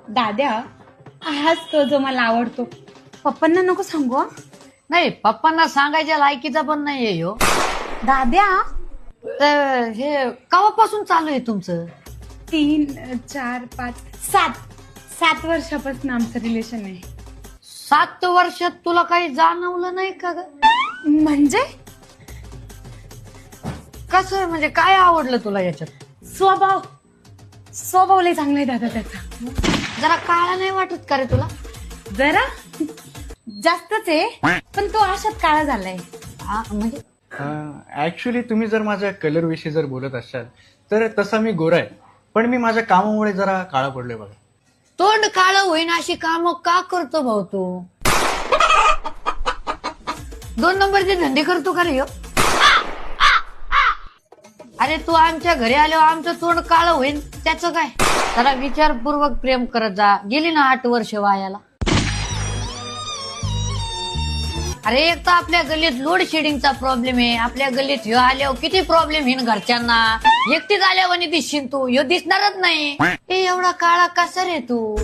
दाद्या, हाच तो जो मला आवडतो. पप्पांना नको सांगू हं? नाही, पप्पांना सांगायच्या लायकीचा पण नाहीये ह्यो. दाद्या, तर हे केव्हापासून चालू आहे तुमचं? 3, 4, 5, 7 वर्षापासून आमचं रिलेशन आहे. 7 वर्षात तुला काही जाणवलं नाही का ग? म्हणजे कसं आहे, म्हणजे काय आवडलं तुला याच्यात? स्वभाव लय चांगला आहे दादा त्याचा. जरा काळा नाही वाटत का रे तुला? जरा जास्तच आहे, पण तो अशात काळा झालाय. हा, म्हणजे ऍक्च्युली तुम्ही जर माझ्या कलर विषयी जर बोलत असाल तर तसा मी गोरा आहे, पण मी माझ्या कामामुळे जरा काळा पडलोय बघा. तोंड काळं होईन अशी कामं का करतो भाऊ तू? 2 नंबरचे धंदे करतो का रे ह्यो? अरे तू आमच्या घरी आल्यावर आमचं तोंड काळं होईन त्याचं काय? जरा विचारपूर्वक प्रेम करत जा. गेली ना 8 वर्ष वायाला. अरे एक तर आपल्या गल्लीत लोड शेडिंगचा प्रॉब्लेम आहे. आपल्या गल्लीत ह्यो आल्यावर किती प्रॉब्लेम येईन घरच्यांना. एकटीच आल्यावर दिसशील तू, ह्यो दिसणारच नाही. ए एवढा काळा कसा रे तू?